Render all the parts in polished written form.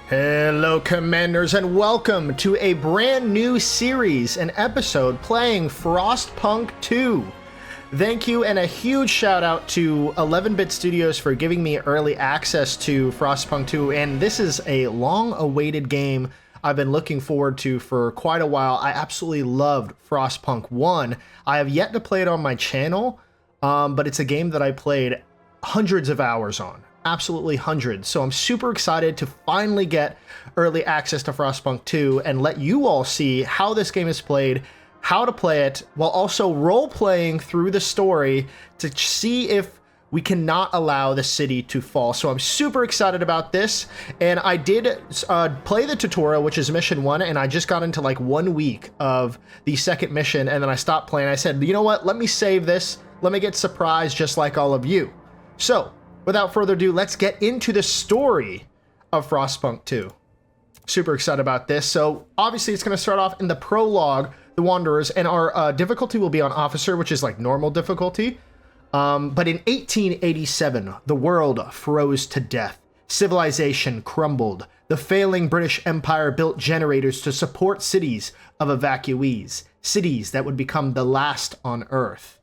Hello, Commanders, and welcome to a brand new series, an episode playing Frostpunk 2. Thank you, and a huge shout out to 11-Bit Studios for giving me early access to Frostpunk 2, and this is a long-awaited game I've been looking forward to for quite a while. I absolutely loved Frostpunk 1. I have yet to play it on my channel, but it's a game that I played hundreds of hours on. Absolutely hundreds. So I'm super excited to finally get early access to Frostpunk 2 and let you all see how this game is played, how to play it, while also role-playing through the story to see if we cannot allow the city to fall. So I'm super excited about this, and I did play the tutorial, which is mission 1, and I just got into like 1 week of the second mission, and then I stopped playing. I said, you know what, let me save this, let me get surprised just like all of you. So without further ado, let's get into the story of Frostpunk 2. Super excited about this. So obviously it's going to start off in the prologue, The Wanderers, and our difficulty will be on Officer, which is like normal difficulty. But in 1887, the world froze to death. Civilization crumbled. The failing British Empire built generators to support cities of evacuees, cities that would become the last on Earth.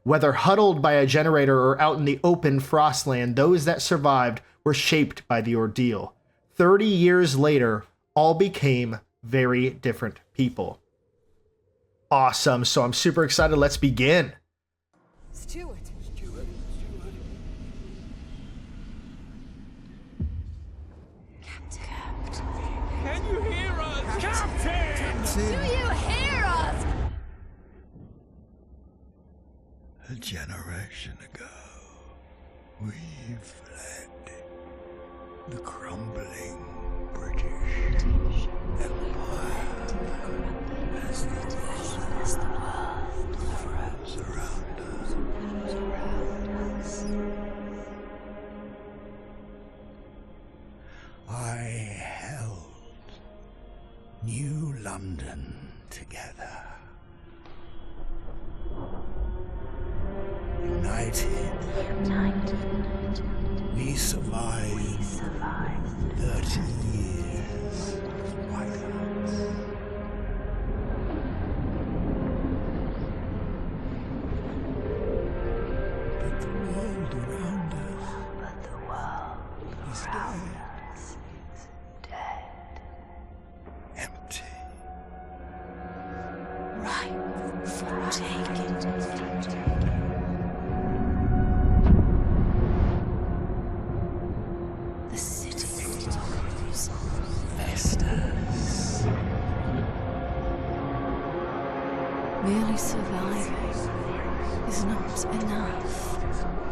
Whether huddled by a generator or out in the open frostland, those that survived were shaped by the ordeal. 30 years later, all became very different people. Awesome, so I'm super excited. Let's begin. Stewart. Captain. Can you hear us? Captain! Do you hear us? A generation ago, we fled the crumbling British Empire as the world froze around us. I held New London together. United, we survived 30 years of violence. But the world around us is dead. Empty. Ripe for taking. The city falls. Vestas. Merely surviving is not enough.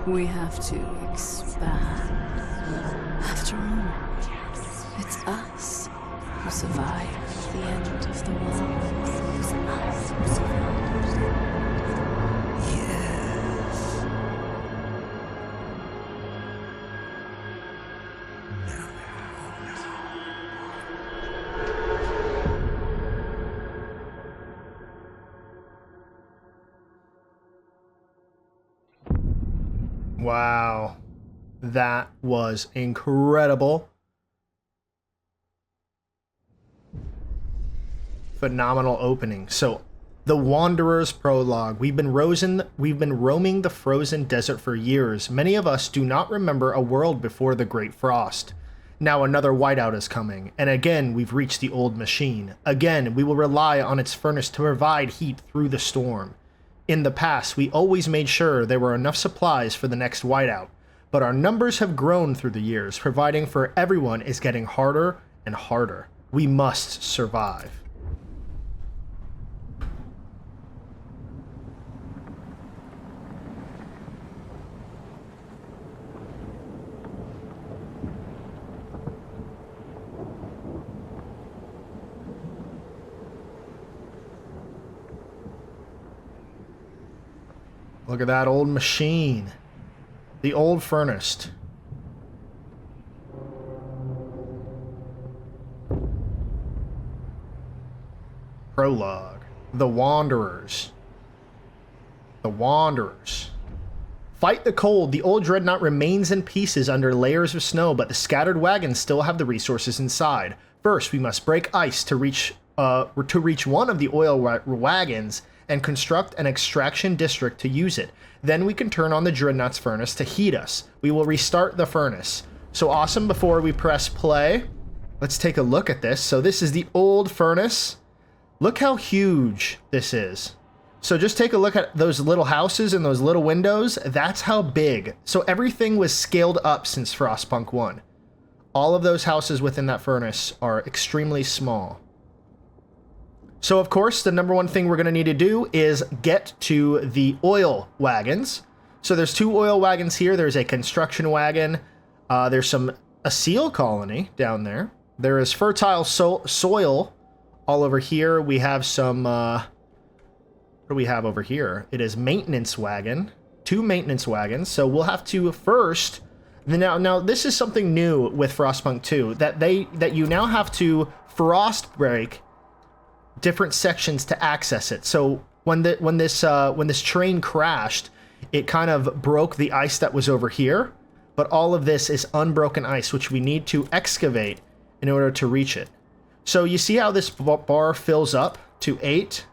We have to expand. After all, it's us who survived the end of the world. It's us who survived. Yes. Wow, that was incredible. Phenomenal opening. So, The Wanderers prologue. We've been roaming the frozen desert for years. Many of us do not remember a world before the Great Frost. Now another whiteout is coming, and again we've reached the old machine. Again, we will rely on its furnace to provide heat through the storm. In the past, we always made sure there were enough supplies for the next whiteout, but our numbers have grown through the years. Providing for everyone is getting harder and harder. We must survive. Look at that old machine. The old furnace. Prologue. The Wanderers. The Wanderers. Fight the cold. The old dreadnought remains in pieces under layers of snow, but the scattered wagons still have the resources inside. First, we must break ice to reach one of the oil wagons and construct an extraction district to use it. Then we can turn on the dreadnought's furnace to heat us. We will restart the furnace. So awesome. Before we press play, let's take a look at this. So this is the old furnace. Look how huge this is. So just take a look at those little houses and those little windows. That's how big. So everything was scaled up since Frostpunk 1. All of those houses within that furnace are extremely small. So of course, the number one thing we're going to need to do is get to the oil wagons. So there's 2 oil wagons here. There's a construction wagon. There's a seal colony down there. There is fertile soil all over here. We have some... what do we have over here? It is maintenance wagon. 2 maintenance wagons. So we'll have to first... Now this is something new with Frostpunk 2, that you now have to frost break different sections to access it. So when this train crashed, it kind of broke the ice that was over here, but all of this is unbroken ice, which we need to excavate in order to reach it. So you see how this bar fills up to 8?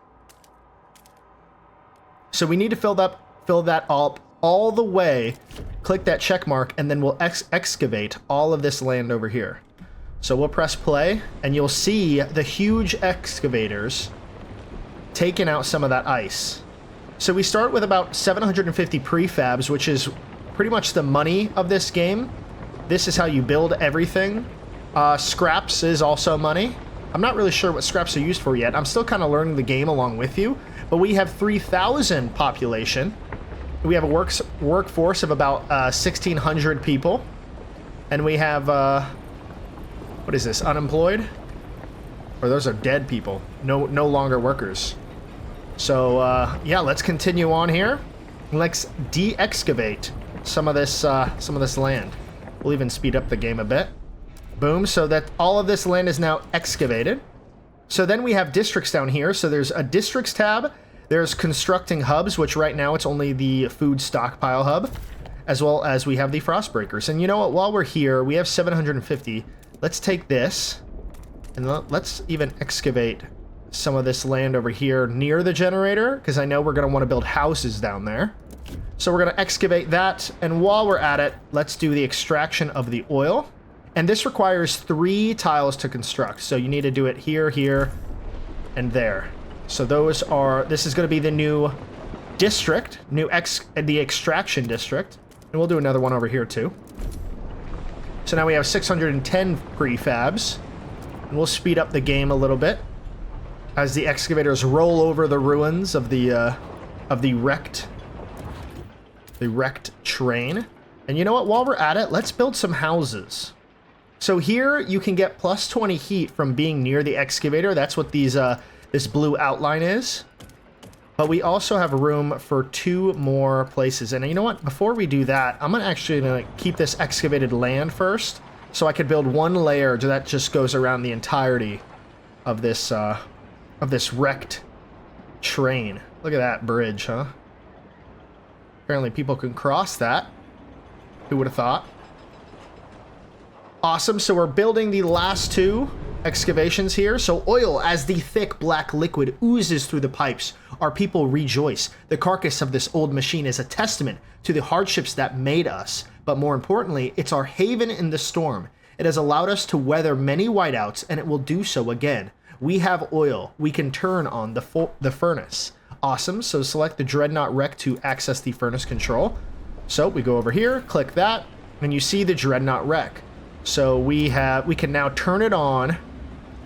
So we need to fill that up all the way, click that check mark, and then we'll excavate all of this land over here. So we'll press play, and you'll see the huge excavators taking out some of that ice. So we start with about 750 prefabs, which is pretty much the money of this game. This is how you build everything. Scraps is also money. I'm not really sure what scraps are used for yet. I'm still kind of learning the game along with you. But we have 3,000 population. We have a workforce of about 1,600 people. And we have... what is this? Unemployed? Or those are dead people. No longer workers. So, yeah, let's continue on here. Let's de-excavate some of this land. We'll even speed up the game a bit. Boom, so that all of this land is now excavated. So then we have districts down here. So there's a districts tab. There's constructing hubs, which right now it's only the food stockpile hub. As well as we have the frost breakers. And you know what? While we're here, we have 750. Let's take this. And let's even excavate some of this land over here near the generator. Because I know we're going to want to build houses down there. So we're going to excavate that. And while we're at it, let's do the extraction of the oil. And this requires 3 tiles to construct. So you need to do it here, here, and there. So this is going to be the new district, the extraction district. And we'll do another one over here too. So now we have 610 prefabs. And we'll speed up the game a little bit as the excavators roll over the ruins of the wrecked train. And you know what? While we're at it, let's build some houses. So here you can get plus 20 heat from being near the excavator. That's what this blue outline is. But we also have room for 2 more places. And you know what? Before we do that, I'm actually going to keep this excavated land first. So I could build 1 layer that just goes around the entirety of this wrecked train. Look at that bridge, huh? Apparently people can cross that. Who would have thought? Awesome, so we're building the last 2 excavations here. So oil, as the thick black liquid oozes through the pipes, our people rejoice. The carcass of this old machine is a testament to the hardships that made us. But more importantly, it's our haven in the storm. It has allowed us to weather many whiteouts, and it will do so again. We have oil. We can turn on the furnace. Awesome, so select the Dreadnought Wreck to access the furnace control. So we go over here, click that, and you see the Dreadnought Wreck. So we can now turn it on,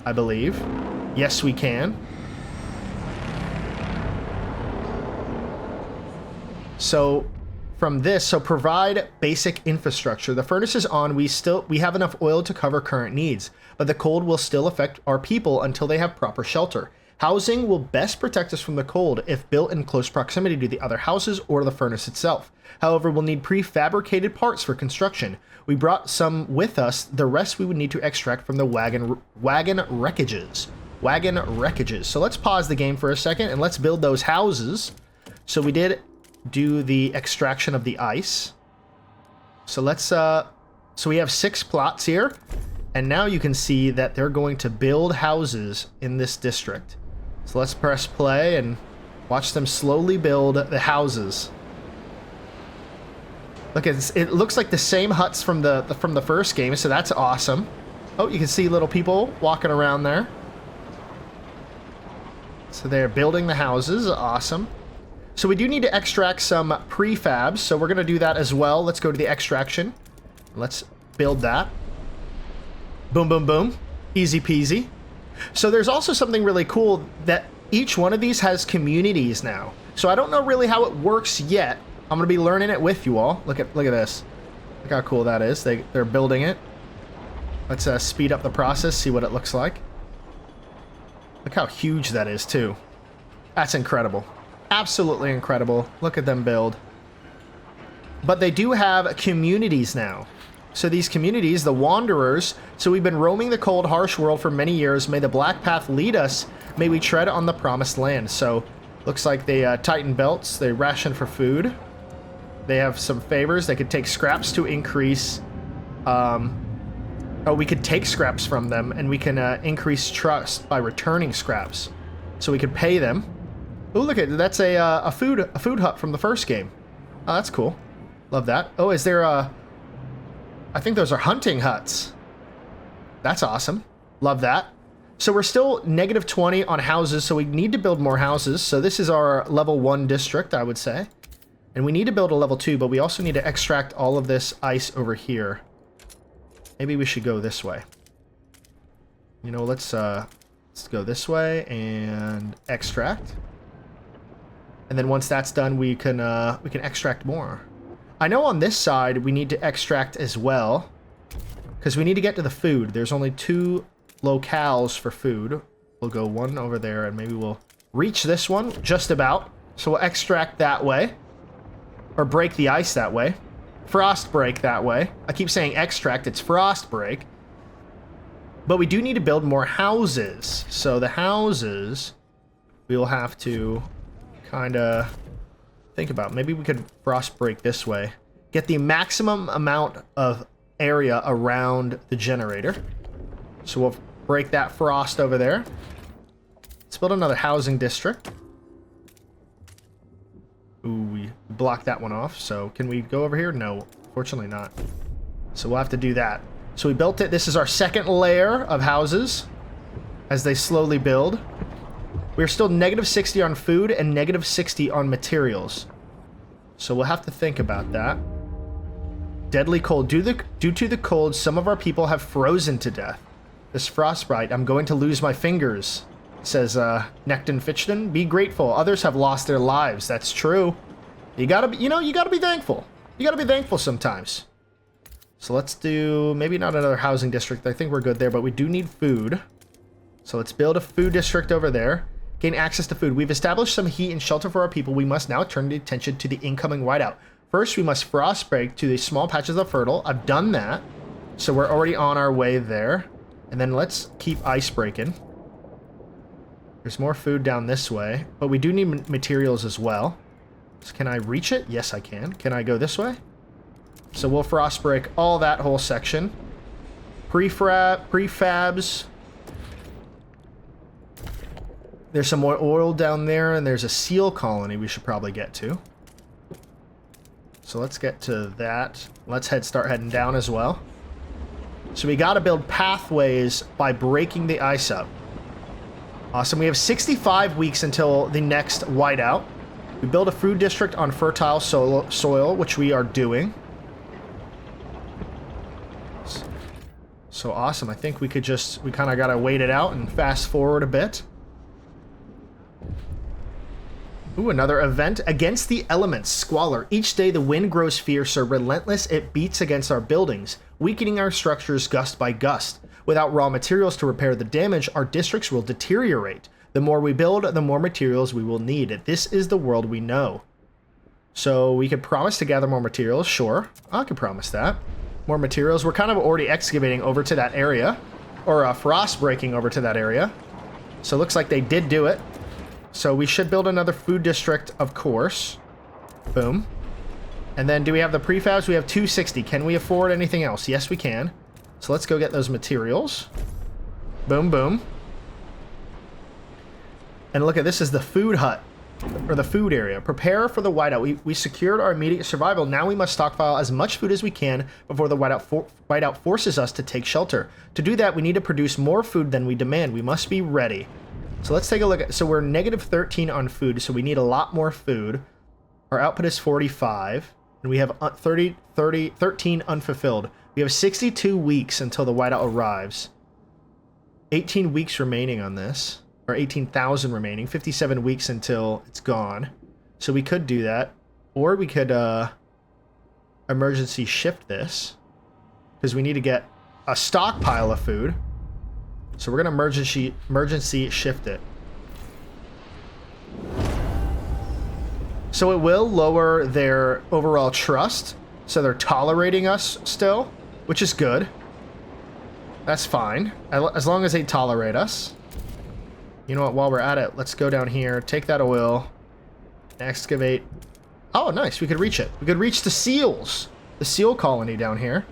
I believe. Yes, we can. So from this, provide basic infrastructure. The furnace is on. We have enough oil to cover current needs, but the cold will still affect our people until they have proper shelter. Housing will best protect us from the cold if built in close proximity to the other houses or the furnace itself. However, we'll need prefabricated parts for construction. We brought some with us. The rest we would need to extract from the wagon wreckages. So let's pause the game for a second and let's build those houses. So we did do the extraction of the ice. So let's, so we have 6 plots here, and now you can see that they're going to build houses in this district. So let's press play and watch them slowly build the houses. Look, it looks like the same huts from the first game, so that's awesome. Oh, you can see little people walking around there. So they're building the houses. Awesome. So we do need to extract some prefabs, so we're going to do that as well. Let's go to the extraction. Let's build that. Boom, boom, boom. Easy peasy. So there's also something really cool that each one of these has communities now. So I don't know really how it works yet. I'm going to be learning it with you all. Look at this. Look how cool that is. They're building it. Let's speed up the process, see what it looks like. Look how huge that is, too. That's incredible. Absolutely incredible. Look at them build. But they do have communities now. So these communities, the Wanderers, so we've been roaming the cold, harsh world for many years. May the black path lead us. May we tread on the promised land. So looks like they tighten belts. They ration for food. They have some favors. They could take scraps to increase... we could take scraps from them, and we can increase trust by returning scraps. So we could pay them. Oh, look at that's a food hut from the first game. Oh, that's cool. Love that. Oh, is there a... I think those are hunting huts. That's awesome. Love that. So we're still negative 20 on houses, so we need to build more houses. So this is our level 1 district, I would say. And we need to build a level 2, but we also need to extract all of this ice over here. Maybe we should go this way. You know, let's go this way and extract. And then once that's done, we can extract more. I know on this side we need to extract as well, because we need to get to the food. There's only 2 locales for food. We'll go one over there, and maybe we'll reach this one just about. So we'll extract that way, or break the ice that way. Frost break that way. I keep saying extract, it's frost break. But we do need to build more houses. So the houses, we'll have to kind of think about. Maybe we could frost break this way. Get the maximum amount of area around the generator. So we'll break that frost over there. Let's build another housing district. Ooh, we blocked that one off. So can we go over here? No, fortunately not. So we'll have to do that. So we built it. This is our second layer of houses as they slowly build. We're still negative 60 on food and negative 60 on materials. So we'll have to think about that. Deadly cold. Due to the cold, some of our people have frozen to death. This frostbite, I'm going to lose my fingers, says Necton Fichton. Be grateful. Others have lost their lives. That's true. You gotta be, you gotta be thankful. You gotta be thankful sometimes. So let's do maybe not another housing district. I think we're good there, but we do need food. So let's build a food district over there. Gain access to food. We've established some heat and shelter for our people. We must now turn the attention to the incoming whiteout. First, we must frost break to the small patches of fertile. I've done that. So we're already on our way there. And then let's keep ice breaking. There's more food down this way, but we do need materials as well. So can I reach it? Yes, I can. Can I go this way? So we'll frost break all that whole section. Prefabs. There's some more oil down there, and there's a seal colony we should probably get to. So let's get to that. Let's start heading down as well. So we got to build pathways by breaking the ice up. Awesome. We have 65 weeks until the next whiteout. We build a food district on fertile soil, which we are doing. So awesome. I think we kind of got to wait it out and fast forward a bit. Ooh, another event. Against the elements, squalor. Each day the wind grows fiercer, relentless, it beats against our buildings, weakening our structures gust by gust. Without raw materials to repair the damage, our districts will deteriorate. The more we build, the more materials we will need. This is the world we know. So we could promise to gather more materials, sure. I could promise that. More materials. We're kind of already excavating over to that area, or frost breaking over to that area. So it looks like they did do it. So we should build another food district, of course. Boom. And then do we have the prefabs? We have 260. Can we afford anything else? Yes, we can. So let's go get those materials. Boom, boom. And look at this is the food hut, or the food area. Prepare for the whiteout. We secured our immediate survival. Now we must stockpile as much food as we can before the whiteout forces us to take shelter. To do that, we need to produce more food than we demand. We must be ready. So let's take a look at, so we're negative 13 on food, so we need a lot more food. Our output is 45, and we have 13 unfulfilled. We have 62 weeks until the whiteout arrives. 18 weeks remaining on this, or 18,000 remaining, 57 weeks until it's gone. So we could do that, or we could emergency shift this, because we need to get a stockpile of food. So we're gonna emergency shift it. So it will lower their overall trust, so they're tolerating us still, which is good. That's fine, as long as they tolerate us. You know what, while we're at it, let's go down here, take that oil, excavate. Oh, nice, we could reach it. We could reach the seals, the seal colony down here.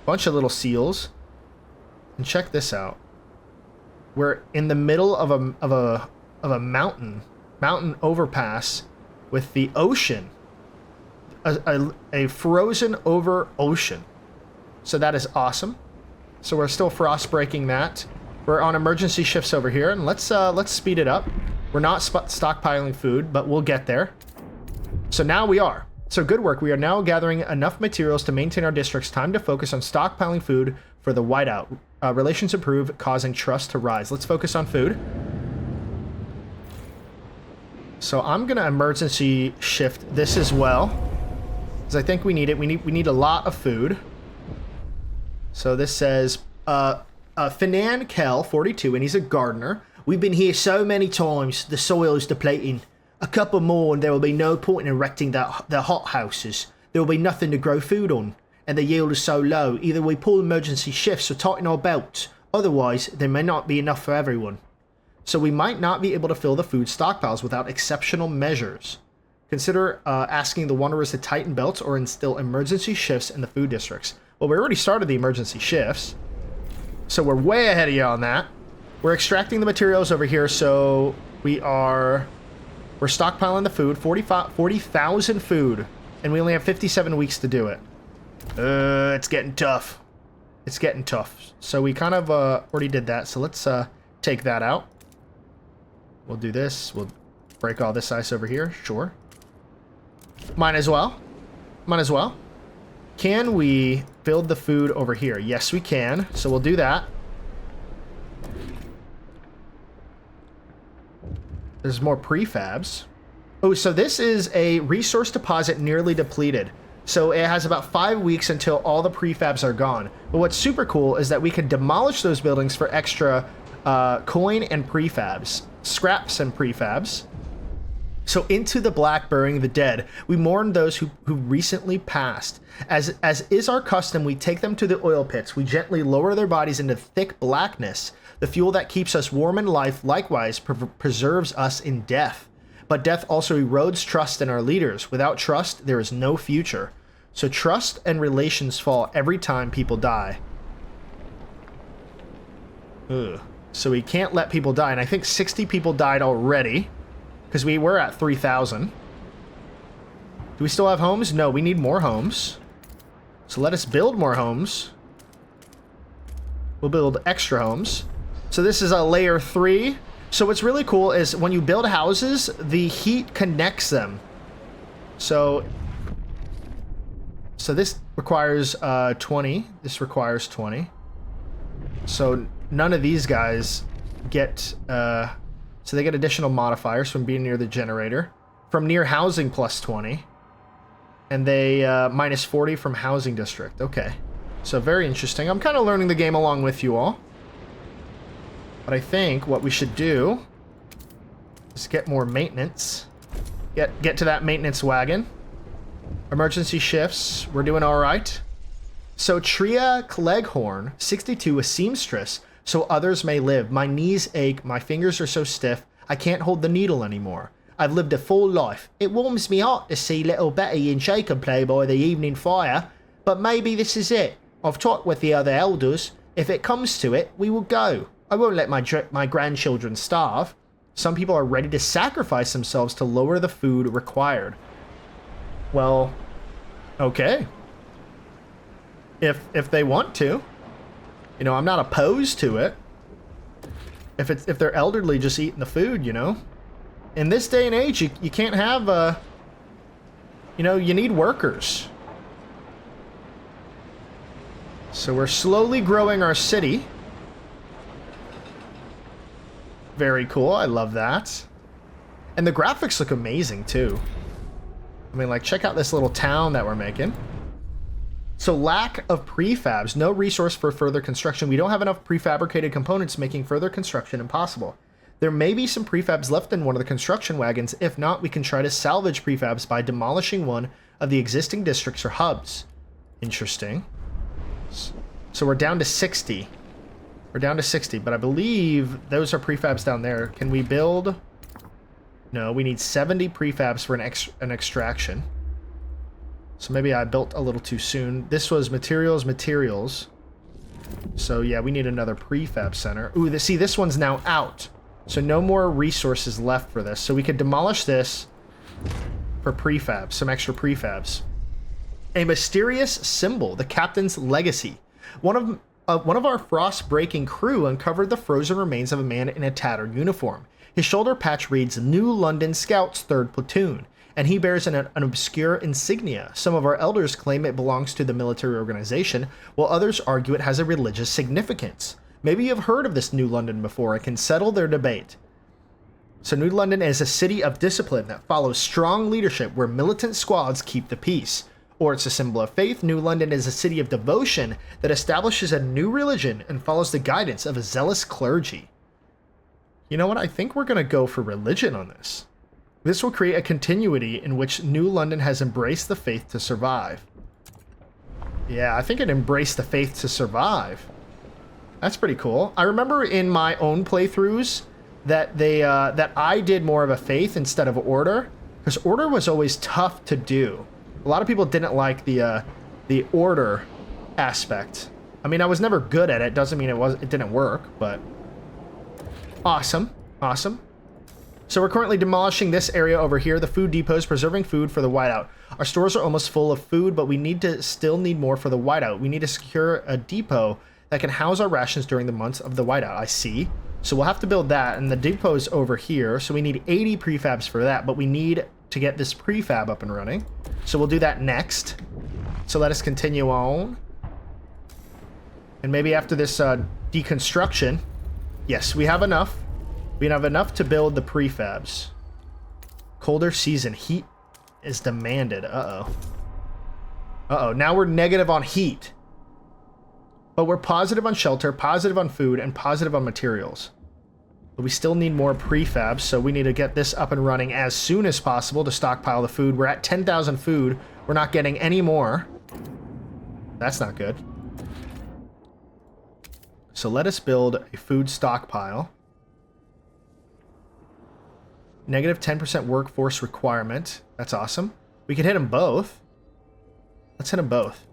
Bunch of little seals. And check this out. We're in the middle of a mountain overpass with the ocean, a frozen over ocean. So that is awesome. So we're still frost breaking that. We're on emergency shifts over here, and let's speed it up. We're not stockpiling food, but we'll get there. So now we are. So good work. We are now gathering enough materials to maintain our districts. Time to focus on stockpiling food for the whiteout. Relations improve, causing trust to rise. Let's focus on food. So I'm gonna emergency shift this as well, because I think we need it. We need a lot of food. So this says Finan Kell, 42, and he's a gardener. We've been here so many times. The soil is depleting. A couple more, and there will be no point in erecting the hot houses. There will be nothing to grow food on, and the yield is so low. Either we pull emergency shifts or tighten our belts. Otherwise, there may not be enough for everyone. So we might not be able to fill the food stockpiles without exceptional measures. Consider asking the Wanderers to tighten belts or instill emergency shifts in the food districts. Well, we already started the emergency shifts, so we're way ahead of you on that. We're extracting the materials over here, so we're stockpiling the food, 40,000 food, and we only have 57 weeks to do it. It's getting tough. It's getting tough. So we kind of already did that, so let's take that out. We'll do this. We'll break all this ice over here. Sure. Might as well. Might as well. Can we build the food over here? Yes, we can. So we'll do that. There's more prefabs. Oh, so this is a resource deposit nearly depleted. So it has about 5 weeks until all the prefabs are gone. But what's super cool is that we can demolish those buildings for extra coin and prefabs. Scraps and prefabs. So into the black, burying the dead. We mourn those who recently passed. As is our custom, we take them to the oil pits. We gently lower their bodies into thick blackness. The fuel that keeps us warm in life likewise preserves us in death. But death also erodes trust in our leaders. Without trust, there is no future. So trust and relations fall every time people die. Ugh. So we can't let people die. And I think 60 people died already, because we were at 3,000. Do we still have homes? No, we need more homes. So let us build more homes. We'll build extra homes. So this is a layer 3. So what's really cool is when you build houses, the heat connects them. So this requires 20. This requires 20. So none of these guys get... so they get additional modifiers from being near the generator. From near housing, plus 20. And they minus 40 from housing district. Okay. So very interesting. I'm kind of learning the game along with you all. But I think what we should do is get more maintenance. Get to that maintenance wagon. Emergency shifts. We're doing all right. So Tria Cleghorn, 62, a seamstress, so others may live. My knees ache. My fingers are so stiff. I can't hold the needle anymore. I've lived a full life. It warms me heart to see little Betty and Jacob play by the evening fire, but maybe this is it. I've talked with the other elders. If it comes to it, we will go. I won't let my grandchildren starve. Some people are ready to sacrifice themselves to lower the food required. Well, okay. If they want to. You know, I'm not opposed to it. If they're elderly just eating the food, you know. In this day and age, you can't have, you know, you need workers. So we're slowly growing our city. Very cool, I love that. And the graphics look amazing, too. I mean, like, check out this little town that we're making. So lack of prefabs, no resource for further construction. We don't have enough prefabricated components, making further construction impossible. There may be some prefabs left in one of the construction wagons. If not, we can try to salvage prefabs by demolishing one of the existing districts or hubs. Interesting. So we're down to 60. We're down to 60, but I believe those are prefabs down there. Can we build? No, we need 70 prefabs for an extraction. So maybe I built a little too soon. This was materials. So yeah, we need another prefab center. Ooh, see, this one's now out. So no more resources left for this. So we could demolish this for prefabs, some extra prefabs. A mysterious symbol, the captain's legacy. One of our frost-breaking crew uncovered the frozen remains of a man in a tattered uniform. His shoulder patch reads New London Scouts 3rd Platoon, and he bears an obscure insignia. Some of our elders claim it belongs to the military organization, while others argue it has a religious significance. Maybe you've heard of this New London before and can settle their debate. So New London is a city of discipline that follows strong leadership where militant squads keep the peace. Or it's a symbol of faith. New London is a city of devotion that establishes a new religion and follows the guidance of a zealous clergy. You know what? I think we're going to go for religion on this. This will create a continuity in which New London has embraced the faith to survive. Yeah, I think it embraced the faith to survive. That's pretty cool. I remember in my own playthroughs that that I did more of a faith instead of order, because order was always tough to do. A lot of people didn't like the order aspect. I mean, I was never good at it. Doesn't mean it didn't work, but awesome. So we're currently demolishing this area over here. The food depots, preserving food for the whiteout. Our stores are almost full of food, but we still need more for the whiteout. We need to secure a depot that can house our rations during the months of the whiteout. I see. So we'll have to build that, and the depot is over here. So we need 80 prefabs for that, but we need to get this prefab up and running. So we'll do that next. So let us continue on. And maybe after this deconstruction, yes, we have enough. We have enough to build the prefabs. Colder season. Heat is demanded. Uh-oh. Now we're negative on heat. But we're positive on shelter, positive on food, and positive on materials. But we still need more prefabs, so we need to get this up and running as soon as possible to stockpile the food. We're at 10,000 food. We're not getting any more. That's not good. So let us build a food stockpile. Negative 10% workforce requirement. That's awesome. We can hit them both. Let's hit them both.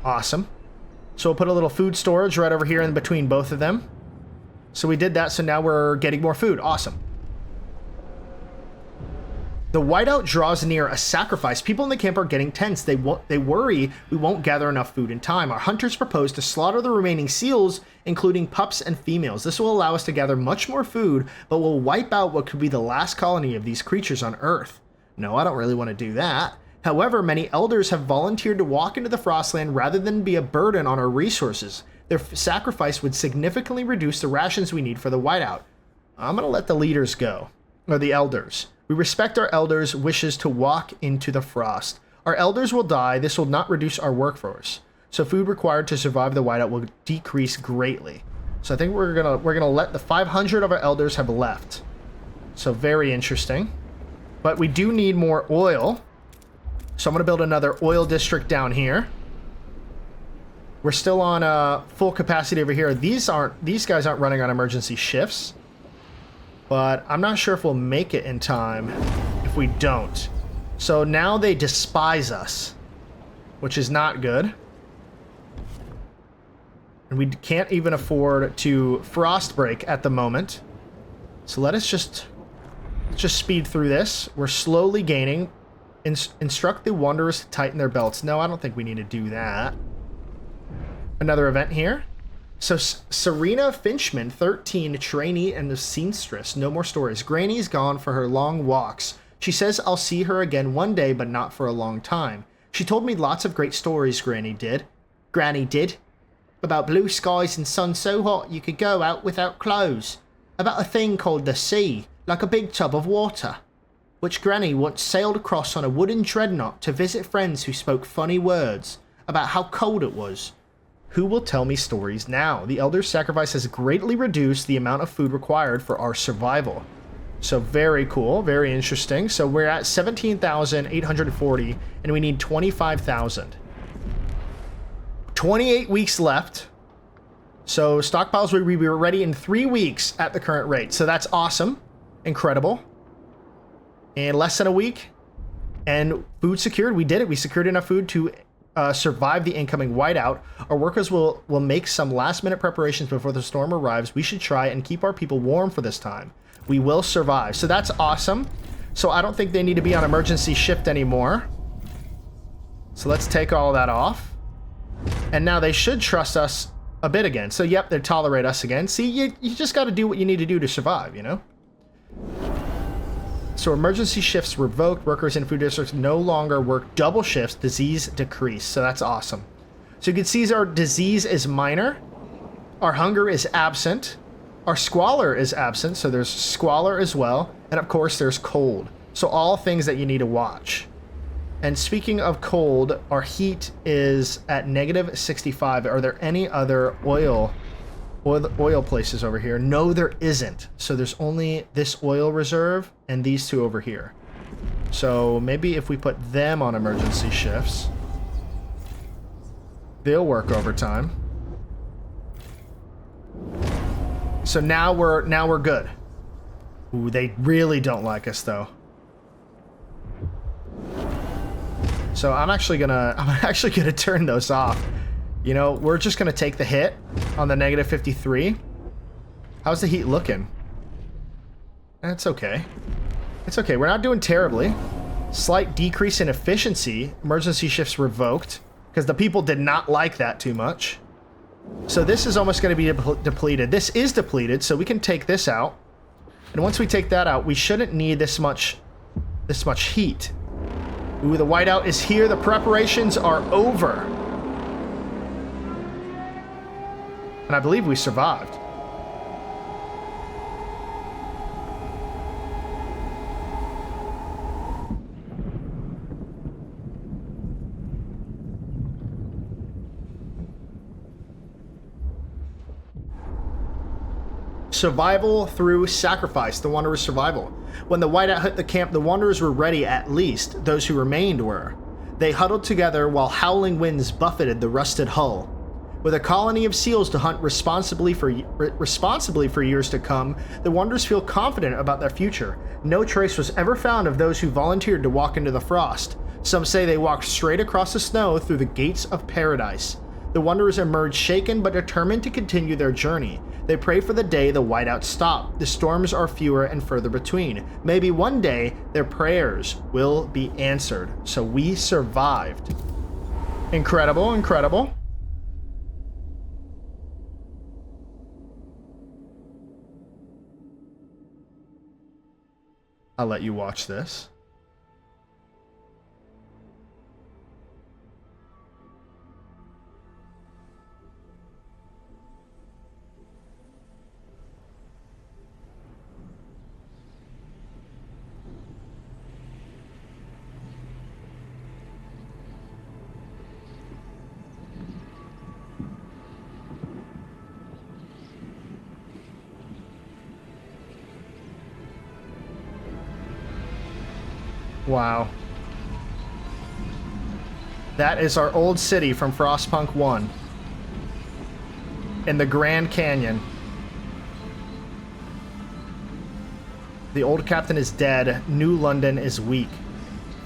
Awesome. So we'll put a little food storage right over here in between both of them. So we did that, so now we're getting more food. Awesome. The whiteout draws near a sacrifice. People in the camp are getting tense. They worry we won't gather enough food in time. Our hunters propose to slaughter the remaining seals, including pups and females. This will allow us to gather much more food, but will wipe out what could be the last colony of these creatures on Earth. No, I don't really want to do that. However, many elders have volunteered to walk into the Frostland rather than be a burden on our resources. Their sacrifice would significantly reduce the rations we need for the whiteout. I'm going to let the leaders go, or the elders. We respect our elders' wishes to walk into the frost. Our elders will die. This will not reduce our workforce. So food required to survive the whiteout will decrease greatly. So I think we're gonna let the 500 of our elders have left. So very interesting. But we do need more oil. So I'm gonna build another oil district down here. We're still on full capacity over here. These guys aren't running on emergency shifts. But I'm not sure if we'll make it in time if we don't. So now they despise us, which is not good. And we can't even afford to frost break at the moment. So let's just speed through this. We're slowly gaining. Instruct the Wanderers to tighten their belts. No, I don't think we need to do that. Another event here. So Serena Finchman, 13, trainee and the seamstress. No more stories. Granny's gone for her long walks. She says I'll see her again one day, but not for a long time. She told me lots of great stories, Granny did. About blue skies and sun so hot you could go out without clothes. About a thing called the sea, like a big tub of water, which Granny once sailed across on a wooden dreadnought to visit friends who spoke funny words about how cold it was. Who will tell me stories now? The Elder's sacrifice has greatly reduced the amount of food required for our survival. So very cool, very interesting. So we're at 17,840 and we need 25,000. 28 weeks left. So stockpiles will be ready in 3 weeks at the current rate. So that's awesome. Incredible. And less than a week. And food secured. We did it. We secured enough food to survive the incoming whiteout. Our workers will make some last minute preparations before the storm arrives. We should try and keep our people warm for this time. We will survive. So that's awesome. So I don't think they need to be on emergency shift anymore. So let's take all that off. And now they should trust us a bit again. So yep, they tolerate us again. See, you just got to do what you need to do to survive, you know? So emergency shifts revoked. Workers in food districts no longer work double shifts. Disease decreased. So that's awesome. So you can see our disease is minor. Our hunger is absent. Our squalor is absent. So there's squalor as well. And of course there's cold. So all things that you need to watch. And speaking of cold, our heat is at negative 65. Are there any other oil places over here? No, there isn't. So there's only this oil reserve and these two over here. So maybe if we put them on emergency shifts, they'll work overtime. So now we're good. Ooh, they really don't like us though. So I'm actually gonna turn those off. You know, we're just gonna take the hit on the negative 53. How's the heat looking? That's okay. It's okay. We're not doing terribly. Slight decrease in efficiency. Emergency shifts revoked because the people did not like that too much. So this is almost going to be depleted. This is depleted, so we can take this out. And once we take that out, we shouldn't need this much heat. Ooh, the whiteout is here. The preparations are over. And I believe we survived. Survival through sacrifice, the Wanderers' survival. When the whiteout hit the camp, the Wanderers were ready, at least those who remained were. They huddled together while howling winds buffeted the rusted hull. With a colony of seals to hunt responsibly for years to come, the Wanderers feel confident about their future. No trace was ever found of those who volunteered to walk into the frost. Some say they walked straight across the snow through the gates of paradise. The Wanderers emerged shaken but determined to continue their journey. They pray for the day the whiteouts stop. The storms are fewer and further between. Maybe one day their prayers will be answered. So we survived. Incredible, incredible. I'll let you watch this. Wow. That is our old city from Frostpunk 1. In the Grand Canyon. The old captain is dead. New London is weak.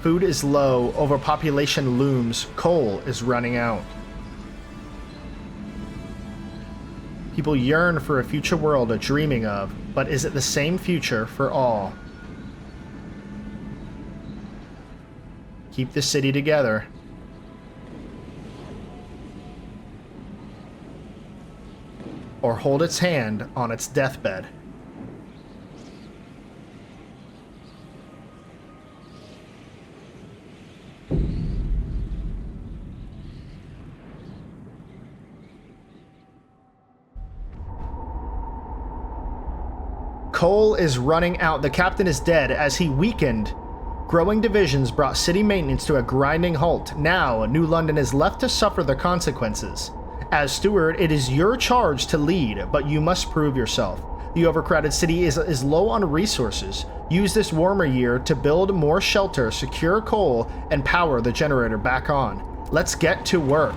Food is low. Overpopulation looms. Coal is running out. People yearn for a future world they're dreaming of, but is it the same future for all? Keep the city together. Or hold its hand on its deathbed. Coal is running out. The captain is dead as he weakened. Growing divisions brought city maintenance to a grinding halt. Now, New London is left to suffer the consequences. As steward, it is your charge to lead, but you must prove yourself. The overcrowded city is low on resources. Use this warmer year to build more shelter, secure coal, and power the generator back on. Let's get to work.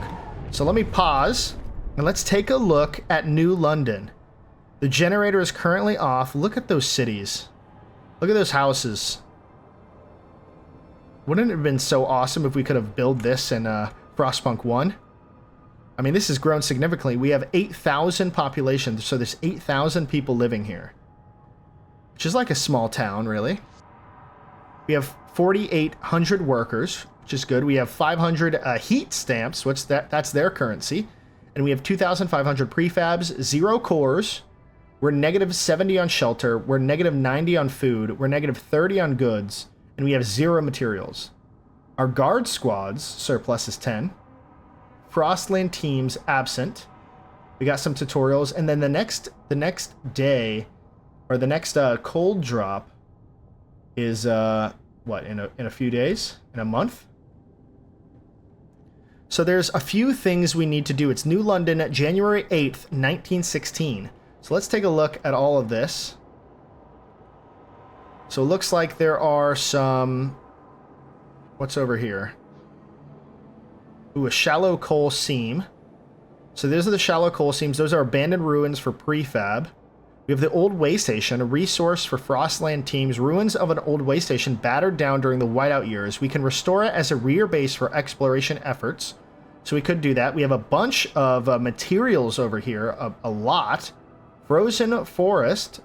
So let me pause, and let's take a look at New London. The generator is currently off. Look at those cities. Look at those houses. Wouldn't it have been so awesome if we could have built this in Frostpunk 1? I mean, this has grown significantly. We have 8,000 population, so there's 8,000 people living here. Which is like a small town, really. We have 4,800 workers, which is good. We have 500 heat stamps, which that's their currency. And we have 2,500 prefabs, 0 cores. We're negative 70 on shelter. We're negative 90 on food. We're negative 30 on goods. And we have 0 materials. Our guard squads surplus is 10. Frostland teams absent. We got some tutorials, and then the next day, or the next cold drop is what, in a few days, in a month. So there's a few things we need to do. It's New London, January 8th, 1916. So let's take a look at all of this. So it looks like there are some... What's over here? Ooh, a shallow coal seam. So those are the shallow coal seams. Those are abandoned ruins for prefab. We have the old way station, a resource for Frostland teams. Ruins of an old way station battered down during the whiteout years. We can restore it as a rear base for exploration efforts. So we could do that. We have a bunch of materials over here, a lot. Frozen forest.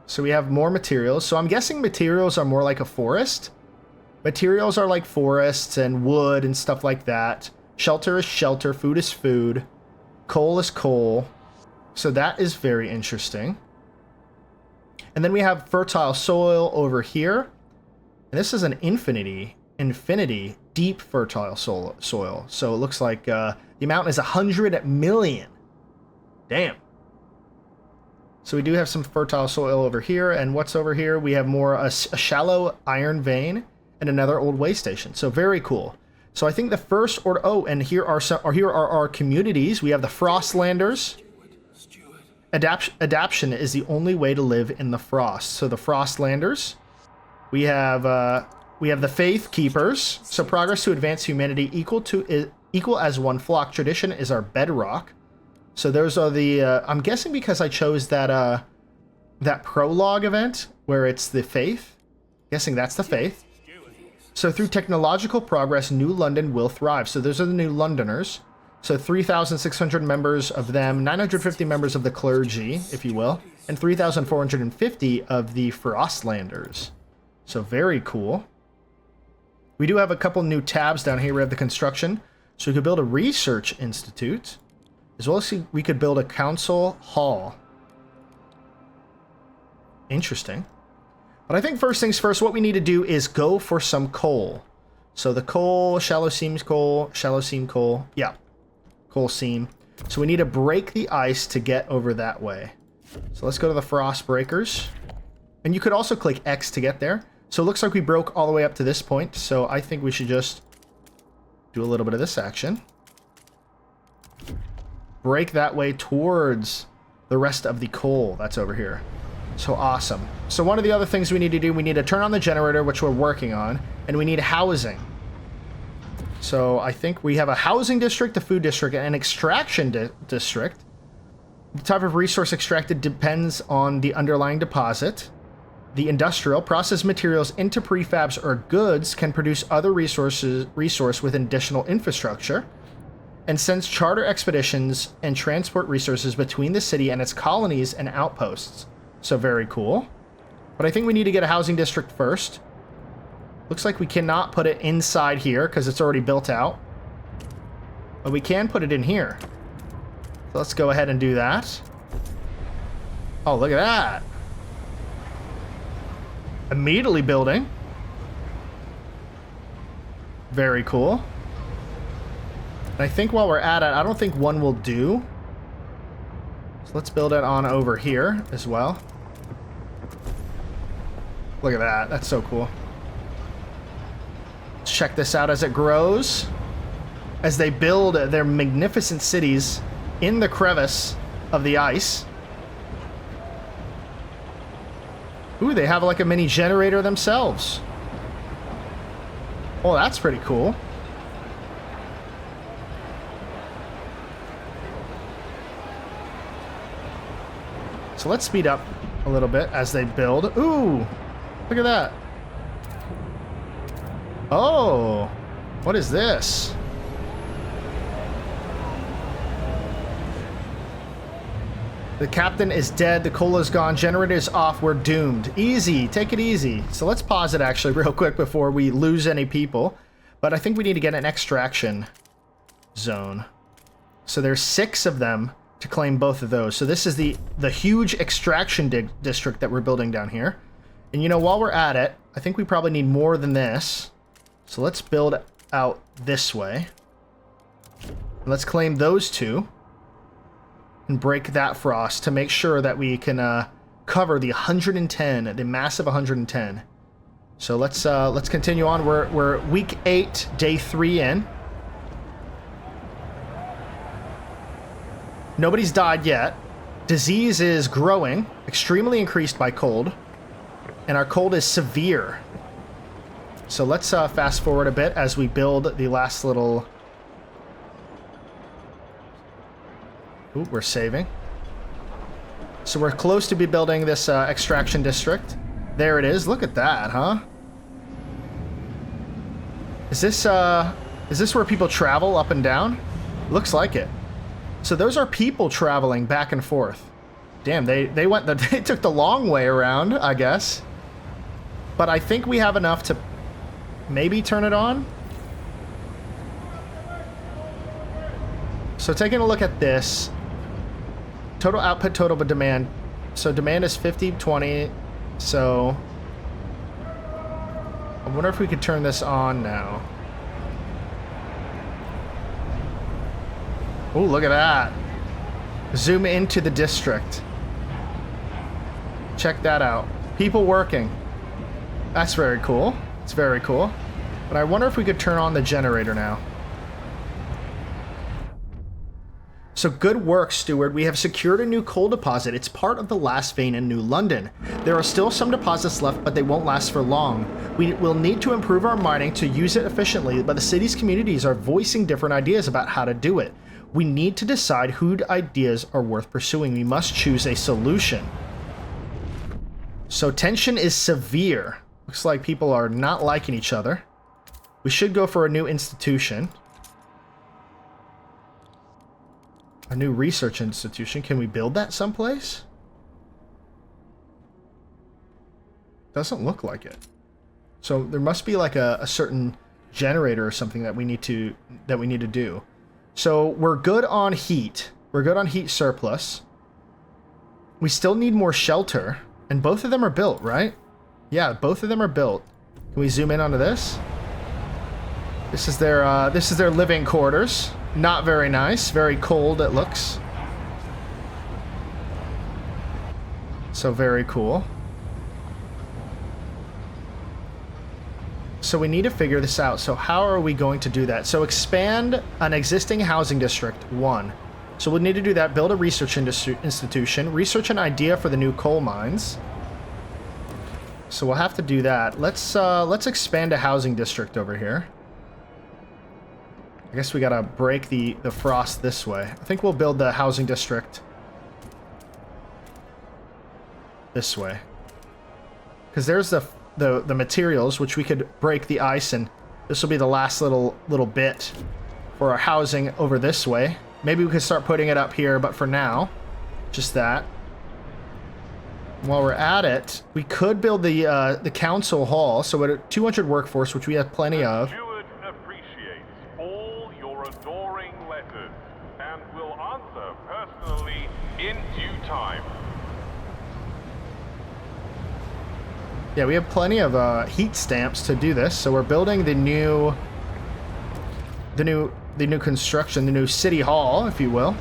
So we have more materials. So I'm guessing materials are more like a forest. Materials are like forests and wood and stuff like that. Shelter is shelter. Food is food. Coal is coal. So that is very interesting. And then we have fertile soil over here. And this is an infinity deep fertile soil. So it looks like the amount is 100 million. Damn. So we do have some fertile soil over here. And what's over here? We have more a shallow iron vein and another old way station. So very cool. So I think the first order... Oh, and here are our communities. We have the Frostlanders. Adaption is the only way to live in the frost. So the Frostlanders. We have the Faith Keepers. So progress to advance humanity equal as one flock. Tradition is our bedrock. So those are the... I'm guessing because I chose that Prologue event where it's the Faith. Guessing that's the Faith. So through technological progress, New London will thrive. So those are the New Londoners. So 3,600 members of them, 950 members of the clergy, if you will, and 3,450 of the Frostlanders. So very cool. We do have a couple new tabs down here. We have the construction. So we could build a research institute, as well as we could build a council hall. Interesting. But I think first things first, what we need to do is go for some coal. So the coal, shallow seam coal. Yeah, coal seam. So we need to break the ice to get over that way. So let's go to the frost breakers. And you could also click X to get there. So it looks like we broke all the way up to this point. So I think we should just do a little bit of this action. Break that way towards the rest of the coal that's over here. So awesome. So one of the other things we need to do, we need to turn on the generator, which we're working on, and we need housing. So I think we have a housing district, a food district, and an extraction district. The type of resource extracted depends on the underlying deposit. The industrial process materials into prefabs or goods can produce other resource with additional infrastructure, and sends charter expeditions and transport resources between the city and its colonies and outposts. So very cool. But I think we need to get a housing district first. Looks like we cannot put it inside here because it's already built out. But we can put it in here. So let's go ahead and do that. Oh, look at that. Immediately building. Very cool. And I think while we're at it, I don't think one will do. So let's build it on over here as well. Look at that. That's so cool. Let's check this out as it grows. As they build their magnificent cities in the crevice of the ice. Ooh, they have like a mini generator themselves. Oh, that's pretty cool. So let's speed up a little bit as they build. Ooh, look at that. Oh, what is this? The captain is dead. The cola's gone. Generator's off. We're doomed. Easy. Take it easy. So let's pause it actually real quick before we lose any people. But I think we need to get an extraction zone. So there's 6 of them to claim both of those. So this is the huge extraction district that we're building down here. And you know, while we're at it, I think we probably need more than this. So let's build out this way. Let's claim those 2. And break that frost to make sure that we can cover the 110, the massive 110. So let's continue on. We're week 8, day 3 in. Nobody's died yet. Disease is growing, extremely increased by cold, and our cold is severe. So let's fast forward a bit as we build the last little. Ooh, we're saving. So we're close to be building this extraction district. There it is. Look at that, huh? Is this where people travel up and down? Looks like it. So those are people traveling back and forth. Damn, they took the long way around, I guess. But I think we have enough to maybe turn it on. So taking a look at this. Total output, total demand. So demand is 50, 20. So I wonder if we could turn this on now. Oh, look at that. Zoom into the district. Check that out. People working. That's very cool. It's very cool. But I wonder if we could turn on the generator now. So good work, Steward. We have secured a new coal deposit. It's part of the last vein in New London. There are still some deposits left, but they won't last for long. We will need to improve our mining to use it efficiently, but the city's communities are voicing different ideas about how to do it. We need to decide whose ideas are worth pursuing. We must choose a solution. So tension is severe. Looks like people are not liking each other. We should go for a new institution. A new research institution. Can we build that someplace? Doesn't look like it. So there must be like a certain generator or something that we need to do. So we're good on heat. We're good on heat surplus. We still need more shelter, and both of them are built, right? Yeah, both of them are built. Can we zoom in onto this? This is their living quarters. Not very nice. Very cold, it looks. So very cool. So we need to figure this out. So how are we going to do that? So expand an existing housing district, 1. So we'll need to do that. Build a research institution. Research an idea for the new coal mines. So we'll have to do that. Let's expand a housing district over here. I guess we gotta break the frost this way. I think we'll build the housing district this way. because there's the materials, which we could break the ice, and this will be the last little bit for our housing over this way. Maybe we could start putting it up here, but for now, just that. While we're at it, we could build the council hall, so we're at 200 workforce, which we have plenty of. Steward appreciates all your adoring letters and will answer personally in due time. Yeah, we have plenty of heat stamps to do this, so we're building the new construction, the new city hall, if you will.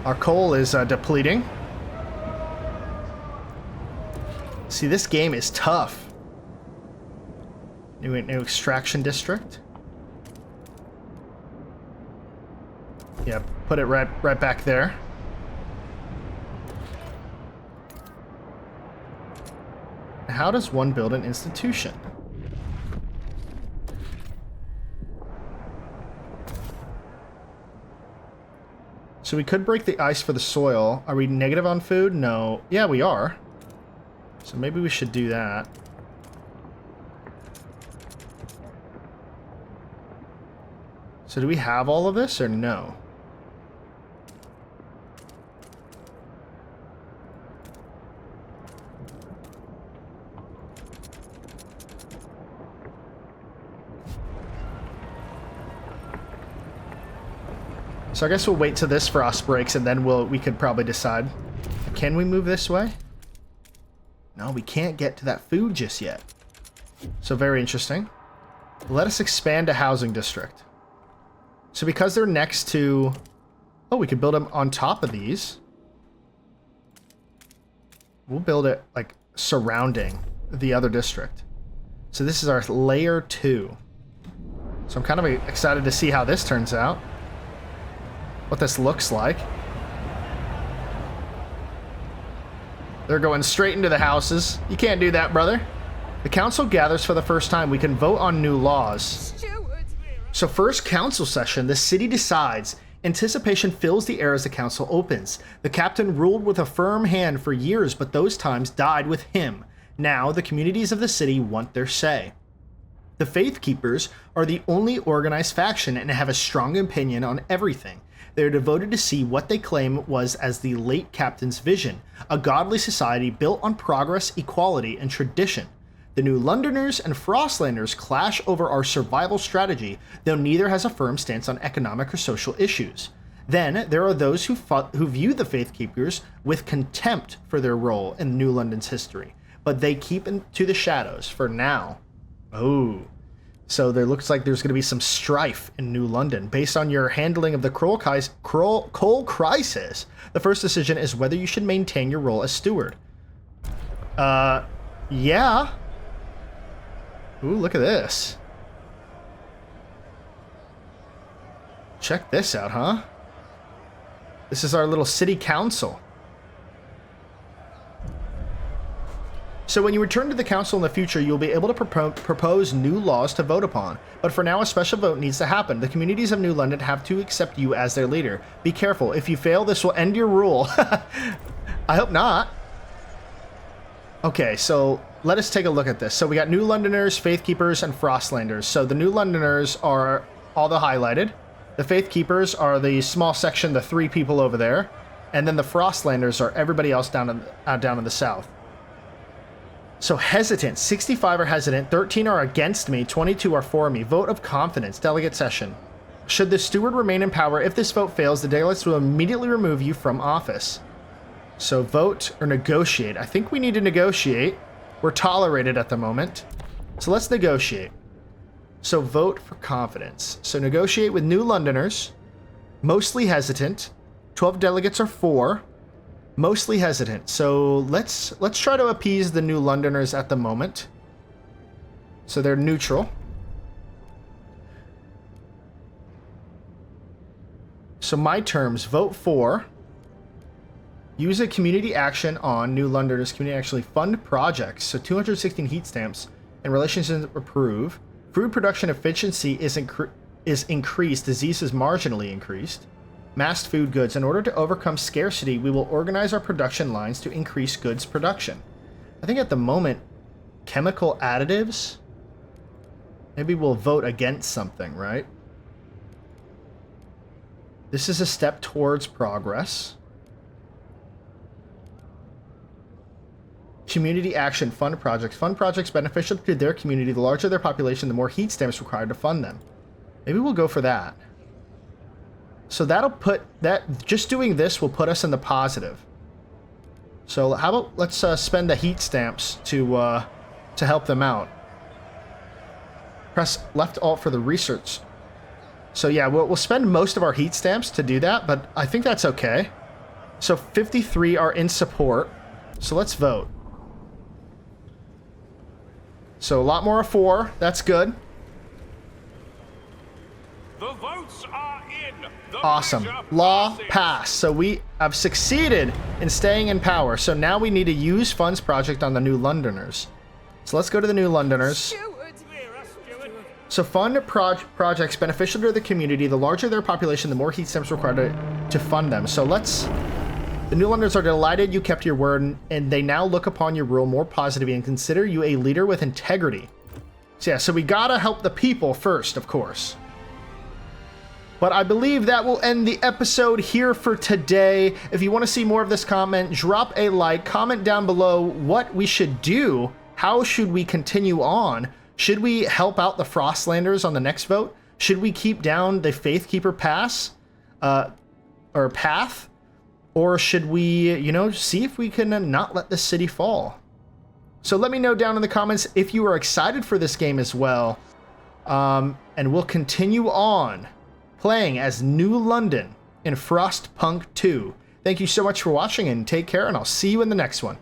Our coal is depleting. See, this game is tough. New extraction district. Yeah, put it right back there. How does one build an institution? So we could break the ice for the soil. Are we negative on food? No. Yeah, we are. So maybe we should do that. So do we have all of this or no? So I guess we'll wait till this frost breaks and then we could probably decide. Can we move this way? No, we can't get to that food just yet. So very interesting. Let us expand a housing district. So because they're next to... Oh, we could build them on top of these. We'll build it, like, surrounding the other district. So this is our layer 2. So I'm kind of excited to see how this turns out. What this looks like. They're going straight into the houses. You can't do that, brother. The council gathers for the first time. We can vote on new laws. Steward. So first council session, the city decides. Anticipation fills the air as the council opens. The captain ruled with a firm hand for years, but those times died with him. Now, the communities of the city want their say. The Faith Keepers are the only organized faction and have a strong opinion on everything. They are devoted to see what they claim was as the late captain's vision, a godly society built on progress, equality, and tradition. The New Londoners and Frostlanders clash over our survival strategy, though neither has a firm stance on economic or social issues. Then, there are those who view the Faith Keepers with contempt for their role in New London's history, but they keep into the shadows for now. Oh. So there looks like there's going to be some strife in New London. Based on your handling of the coal crisis, the first decision is whether you should maintain your role as steward. Yeah. Ooh, look at this. Check this out, huh? This is our little city council. So when you return to the council in the future, you'll be able to propose new laws to vote upon. But for now, a special vote needs to happen. The communities of New London have to accept you as their leader. Be careful. If you fail, this will end your rule. I hope not. Okay, so let us take a look at this. So we got New Londoners, Faith Keepers, and Frostlanders. So the New Londoners are all the highlighted. The Faith Keepers are the small section, the 3 people over there. And then the Frostlanders are everybody else down in the south. So hesitant, 65 are hesitant, 13 are against me, 22 are for me. Vote of confidence, delegate session. Should the steward remain in power, if this vote fails, the delegates will immediately remove you from office. So vote or negotiate. I think we need to negotiate. We're tolerated at the moment. So let's negotiate. So vote for confidence. So negotiate with New Londoners, mostly hesitant. 12 delegates are for. Mostly hesitant. So let's try to appease the New Londoners at the moment. So they're neutral. So my terms, vote for. Use a community action on New Londoners. Community actually fund projects. So 216 heat stamps and relations approve. Food production efficiency is increased. Disease is marginally increased. Massed food goods. In order to overcome scarcity, we will organize our production lines to increase goods production. I think at the moment, chemical additives. Maybe we'll vote against something, right? This is a step towards progress. Community action, fund projects. Fund projects beneficial to their community. The larger their population, the more heat stamps required to fund them. Maybe we'll go for that. So that'll put that, just doing this will put us in the positive. So how about let's spend the heat stamps to help them out. Press left alt for the research. So yeah, we'll spend most of our heat stamps to do that, but I think that's okay. So 53 are in support. So let's vote. So a lot more of 4. That's good. The votes are in. The Awesome. measure Law passes. passed. So we have succeeded in staying in power. So now we need to use funds project on the New Londoners. So let's go to the New Londoners. Steward. So fund projects beneficial to the community. The larger their population, the more heat stamps required to fund them. So let's... The New Londoners are delighted you kept your word, and they now look upon your rule more positively and consider you a leader with integrity. So yeah, so we gotta help the people first, of course. But I believe that will end the episode here for today. If you want to see more of this comment, drop a like, comment down below what we should do. How should we continue on? Should we help out the Frostlanders on the next vote? Should we keep down the Faithkeeper pass? Or path? Or should we, you know, see if we can not let this city fall? So let me know down in the comments if you are excited for this game as well. And we'll continue on playing as New London in Frostpunk 2. Thank you so much for watching and take care, and I'll see you in the next one.